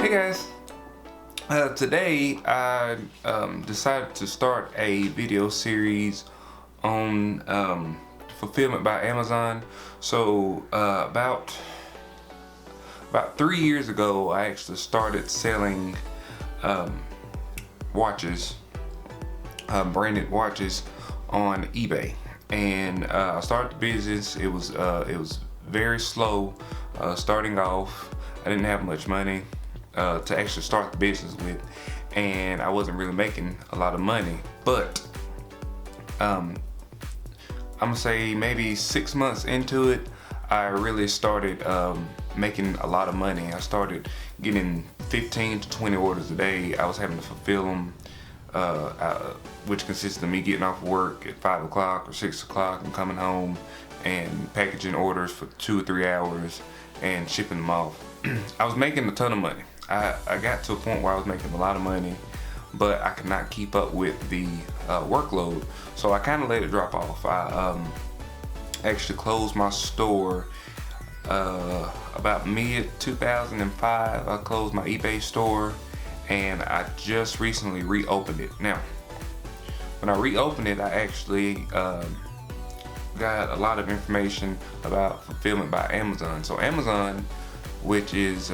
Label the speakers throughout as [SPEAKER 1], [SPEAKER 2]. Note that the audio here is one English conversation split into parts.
[SPEAKER 1] Hey guys, today I decided to start a video series on fulfillment by Amazon. So about 3 years ago, I actually started selling watches, branded watches on eBay, and I started the business. It was very slow starting off. I didn't have much money to actually start the business with, and I wasn't really making a lot of money, but I'm gonna say maybe 6 months into it, I really started making a lot of money. I started getting 15 to 20 orders a day. I was having to fulfill them, which consisted of me getting off work at 5 o'clock or 6 o'clock and coming home and packaging orders for 2 or 3 hours and shipping them off. I was making a ton of money. I got to a point where I was making a lot of money, but I could not keep up with the workload, so I kind of let it drop off. I actually closed my store about mid-2005. I closed my eBay store, and I just recently reopened it. Now, when I reopened it, I actually got a lot of information about fulfillment by Amazon. So Amazon, which is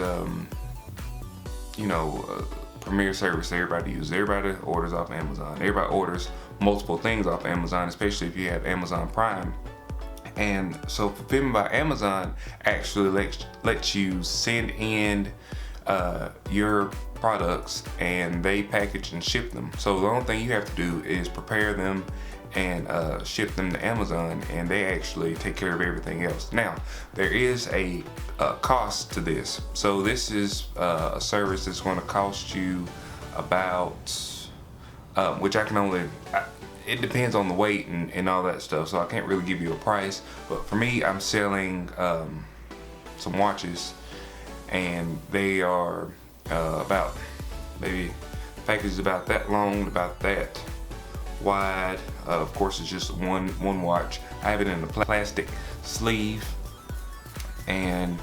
[SPEAKER 1] premier service everybody uses. Everybody orders off Amazon. Everybody orders multiple things off Amazon, especially if you have Amazon Prime. And so fulfillment by Amazon actually lets you send in your products, and they package and ship them. So the only thing you have to do is prepare them and ship them to Amazon, and they actually take care of everything else. Now, there is a cost to this. So this is a service that's going to cost you about, which I can only, it depends on the weight and all that stuff, so I can't really give you a price. But for me, I'm selling some watches, and they are about, maybe package is about that long, about that wide. Of course, it's just one watch. I have it in a plastic sleeve, and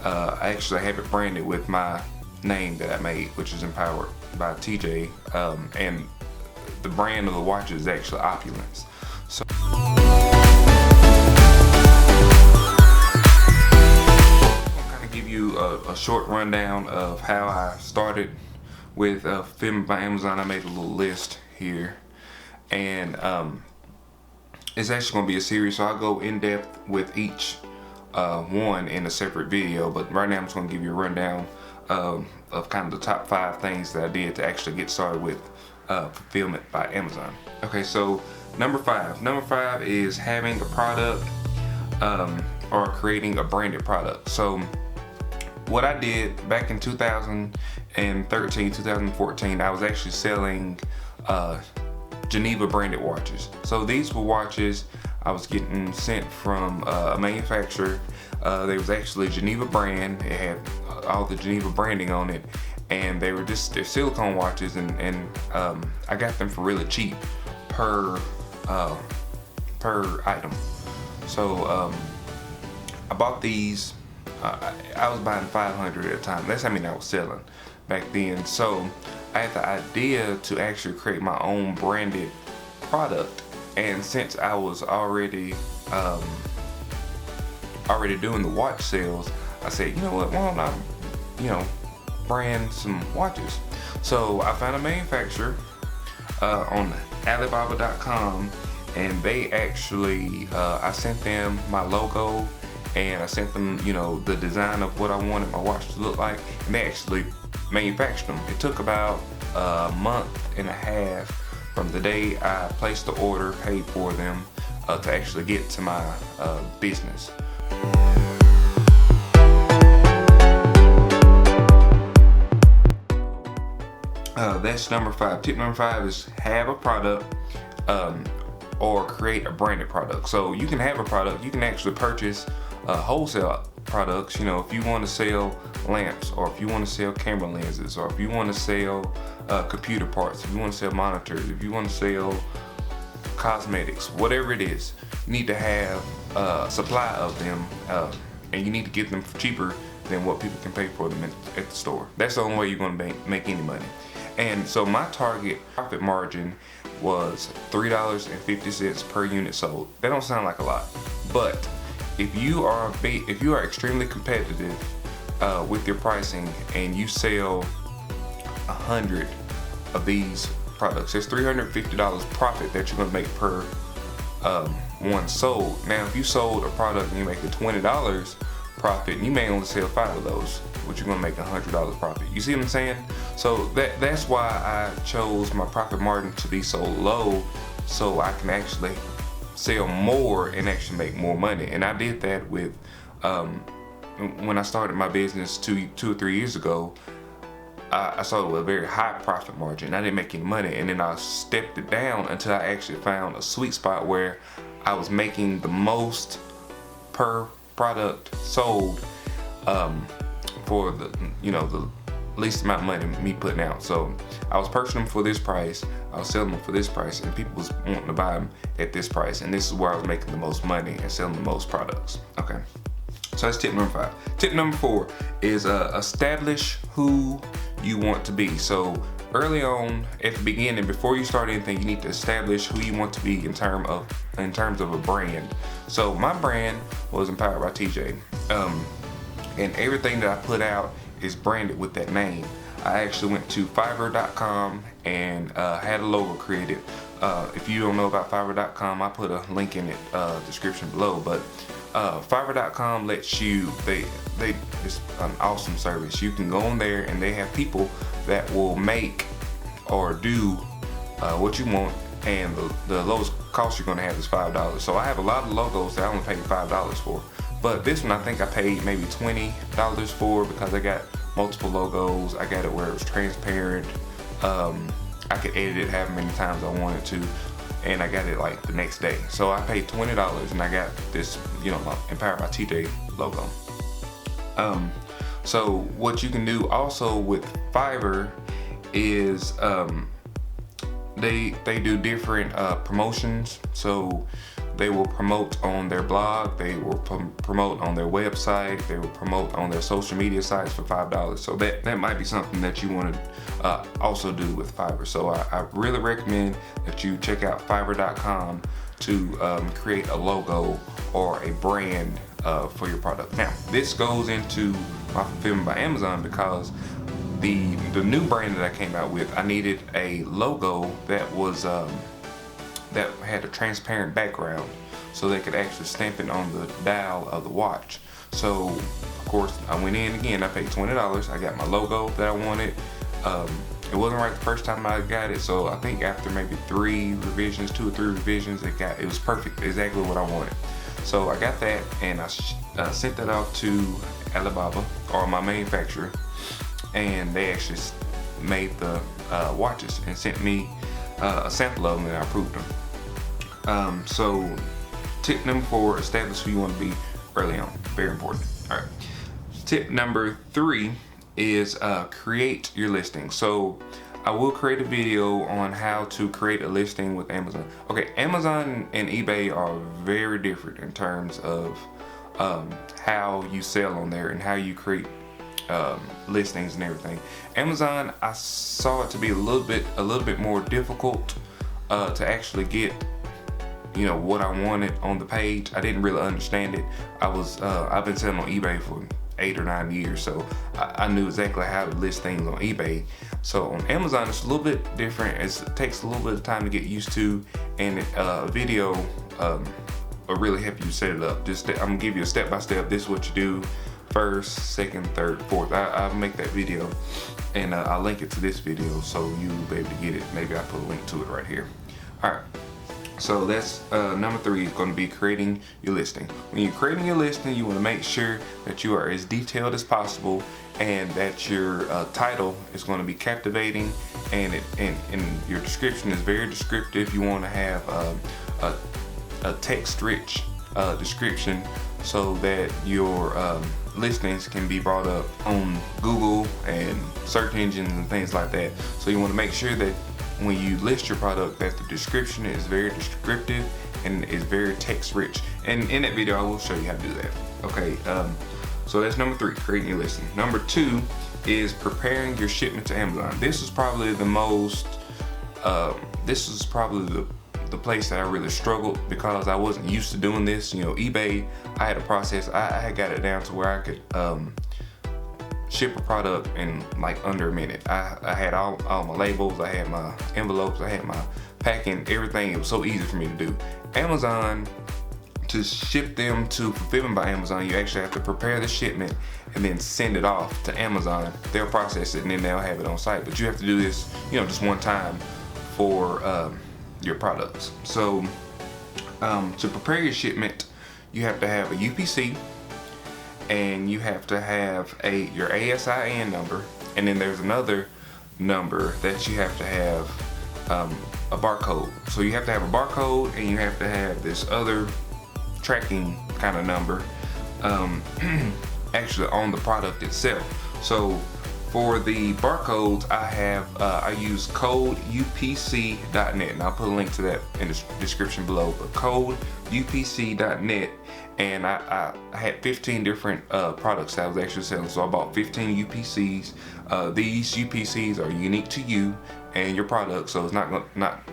[SPEAKER 1] I actually have it branded with my name that I made, which is Empowered by TJ, and the brand of the watch is actually Opulence. So I'm gonna kind of give you a short rundown of how I started with fulfillment by Amazon. I made a little list here, and it's actually going to be a series, so I'll go in depth with each one in a separate video, but right now I'm just going to give you a rundown of kind of the top 5 things that I did to actually get started with fulfillment by Amazon. Okay, so number five is having a product or creating a branded product. So what I did back in 2013, 2014, I was actually selling Geneva branded watches. So these were watches I was getting sent from a manufacturer. They was actually Geneva brand. It had all the Geneva branding on it, and they're silicone watches, and I got them for really cheap per item. So I bought these. I was buying 500 at a time. That's how many I was selling back then. So I had the idea to actually create my own branded product, and since I was already doing the watch sales, I said, you know what, why don't I, brand some watches? So I found a manufacturer on Alibaba.com, and they actually, I sent them my logo, and I sent them, the design of what I wanted my watch to look like, and they actually manufactured them. It took about a month and a half from the day I placed the order, paid for them, to actually get to my business. That's number 5. Tip number 5 is have a product or create a branded product. So you can have a product, you can actually purchase wholesale products. If you want to sell lamps, or if you want to sell camera lenses, or if you want to sell computer parts, if you want to sell monitors, if you want to sell cosmetics, whatever it is, you need to have a supply of them, and you need to get them for cheaper than what people can pay for them at the store. That's the only way you're going to make any money. And so my target profit margin was $3.50 per unit sold. That don't sound like a lot, but if you are extremely competitive with your pricing and you sell 100 of these products, there's $350 profit that you're going to make per one sold. Now, if you sold a product and you make a $20 profit, you may only sell 5 of those, but you're gonna make $100 profit. You see what I'm saying? So that's why I chose my profit margin to be so low, so I can actually sell more and actually make more money. And I did that with when I started my business two or 3 years ago. I started with a very high profit margin. I didn't make any money, and then I stepped it down until I actually found a sweet spot where I was making the most per product sold for the least amount of money me putting out. So I was purchasing them for this price, I was selling them for this price, and people was wanting to buy them at this price, and this is where I was making the most money and selling the most products. Okay, so that's tip number 5. Tip number 4 is establish who you want to be. So early on at the beginning, before you start anything, you need to establish who you want to be in terms of a brand. So my brand was Empowered by TJ, and everything that I put out is branded with that name. I actually went to Fiverr.com and had a logo created. If you don't know about Fiverr.com, I put a link in the description below. But Fiverr.com lets you, it's an awesome service. You can go on there and they have people that will make or do what you want, and the lowest cost you're gonna have is $5. So I have a lot of logos that I only paid $5 for. But this one I think I paid maybe $20 for, because I got multiple logos. I got it where it was transparent. I could edit it however many times I wanted to, and I got it like the next day. So I paid $20 and I got this, my Empowered by TJ logo. So what you can do also with Fiverr is they do different promotions. So they will promote on their blog, they will promote on their website, they will promote on their social media sites for $5. So that might be something that you want to also do with Fiverr. So I really recommend that you check out Fiverr.com to create a logo or a brand for your product. Now, this goes into my fulfillment by Amazon, because the new brand that I came out with, I needed a logo that was that had a transparent background, so they could actually stamp it on the dial of the watch. So of course I went in again, I paid $20, I got my logo that I wanted. It wasn't right the first time I got it, so I think after maybe 2 or 3 revisions, it was perfect, exactly what I wanted. So I got that, and I sent that out to Alibaba, or my manufacturer, and they actually made the watches and sent me a sample of them, and I approved them. So tip number 4, establish who you want to be early on. Very important. All right. Tip number 3 is create your listing. So I will create a video on how to create a listing with Amazon. Okay, Amazon and eBay are very different in terms of how you sell on there and how you create listings and everything. Amazon, I saw it to be a little bit more difficult to actually get what I wanted on the page. I didn't really understand it. I've been selling on eBay for 8 or 9 years, so I knew exactly how to list things on eBay. So on Amazon, it's a little bit different. It takes a little bit of time to get used to, and a video will really help you set it up. I'm gonna give you a step-by-step. This is what you do first, second, third, fourth. I'll make that video, and I'll link it to this video so you'll be able to get it. Maybe I'll put a link to it right here. All right. So that's number 3 is going to be creating your listing. When you're creating your listing, you want to make sure that you are as detailed as possible, and that your title is going to be captivating, and your description is very descriptive. You want to have a text-rich description so that your listings can be brought up on Google and search engines and things like that. So you want to make sure that when you list your product, that the description is very descriptive and is very text rich. And in that video, I will show you how to do that. Okay, So that's number 3, creating your listing. Number 2 is preparing your shipment to Amazon. This is probably the most, the place that I really struggled because I wasn't used to doing this. You know, eBay, I had a process. I had got it down to where I could ship a product in like under a minute. I had all my labels, I had my envelopes, I had my packing, everything. It was so easy for me to do. Amazon, to ship them to Fulfillment by Amazon, you actually have to prepare the shipment and then send it off to Amazon. They'll process it and then they'll have it on site. But you have to do this, you know, just one time for your products. So to prepare your shipment, you have to have a UPC, and you have to have your ASIN number, and then there's another number that you have to have a barcode. So you have to have a barcode, and you have to have this other tracking kind of number actually on the product itself. So for the barcodes, I use codeupc.net, and I'll put a link to that in the description below. But codeupc.net, and I had 15 different products that I was actually selling. So I bought 15 UPCs. These UPCs are unique to you and your product, so it's not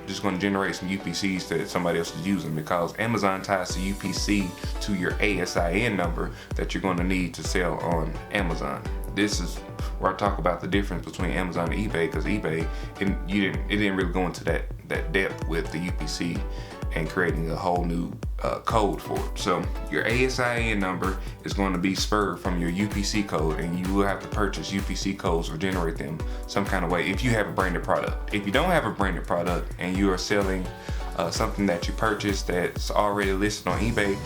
[SPEAKER 1] just going to generate some UPCs that somebody else is using, because Amazon ties the UPC to your ASIN number that you're going to need to sell on Amazon. This is where I talk about the difference between Amazon and eBay, because eBay, it didn't really go into that depth with the UPC and creating a whole new code for it. So your ASIN number is going to be spurred from your UPC code, and you will have to purchase UPC codes or generate them some kind of way if you have a branded product. If you don't have a branded product and you are selling something that you purchased that's already listed on eBay,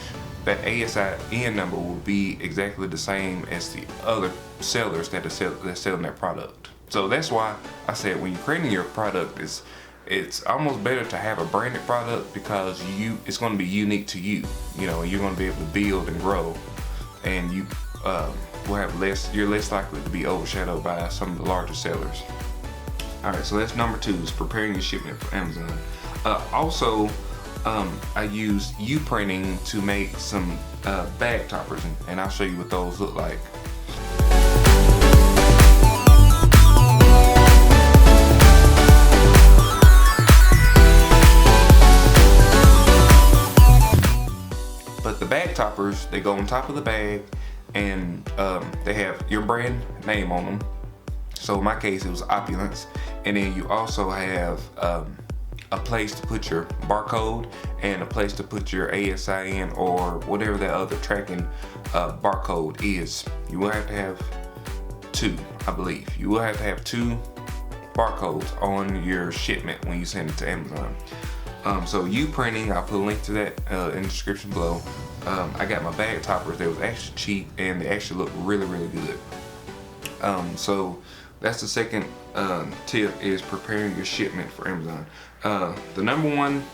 [SPEAKER 1] that ASIN number will be exactly the same as the other sellers that are selling that product. So that's why I said when you're creating your product, it's almost better to have a branded product, because it's going to be unique to you. You know, you're going to be able to build and grow, and you will have you're less likely to be overshadowed by some of the larger sellers. All right, so that's number 2, is preparing your shipment for Amazon. Also, I use U-printing to make some bag toppers, and I'll show you what those look like. But the bag toppers, they go on top of the bag, and they have your brand name on them. So in my case, it was Opulence, and then you also have a place to put your barcode and a place to put your ASIN or whatever that other tracking barcode is. You will have to have 2, I believe. You will have to have 2 barcodes on your shipment when you send it to Amazon. So U-printing, I'll put a link to that in the description below. I got my bag toppers. They was actually cheap, and they actually look really, really good. So that's the second tip, is preparing your shipment for Amazon. The number 1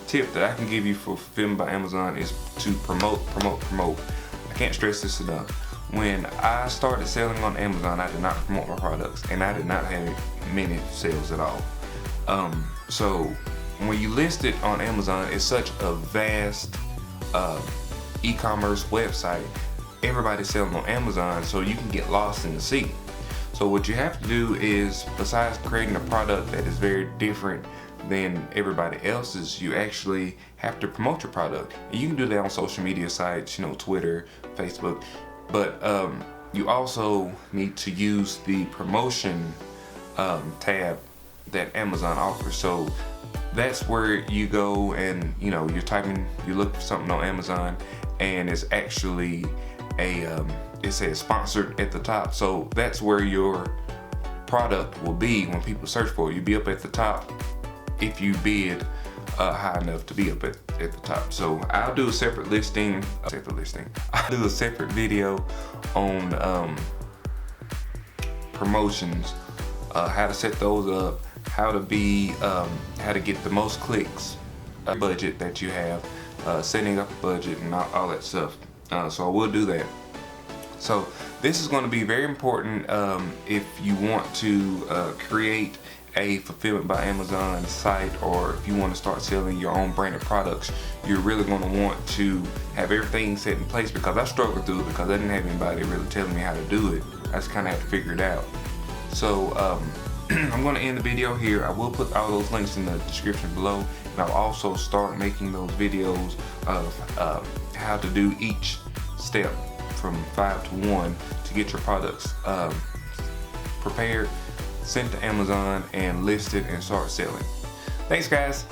[SPEAKER 1] tip that I can give you for Fulfillment by Amazon is to promote. I can't stress this enough. When I started selling on Amazon, I did not promote my products, and I did not have many sales at all. So when you list it on Amazon, it's such a vast e-commerce website. Everybody's selling on Amazon, so you can get lost in the sea. So what you have to do is, besides creating a product that is very different than everybody else's, you actually have to promote your product. And you can do that on social media sites, you know, Twitter, Facebook, but you also need to use the promotion tab that Amazon offers. So that's where you go and, you know, you look for something on Amazon, and it's actually it says sponsored at the top. So that's where your product will be when people search for it. You'll be up at the top if you bid high enough to be up at the top. So I'll do a separate listing. I'll do a separate video on promotions, how to set those up, how to get the most clicks, budget that you have, setting up a budget, and all that stuff. So I will do that. So This is going to be very important if you want to create a fulfillment by Amazon site, or if you want to start selling your own branded products. You're really going to want to have everything set in place, because I struggled through it because I didn't have anybody really telling me how to do it. I just kind of had to figure it out. So I'm going to end the video here. I will put all those links in the description below, and I'll also start making those videos of how to do each step from 5 to 1 to get your products prepared, sent to Amazon, and listed and start selling. Thanks, guys.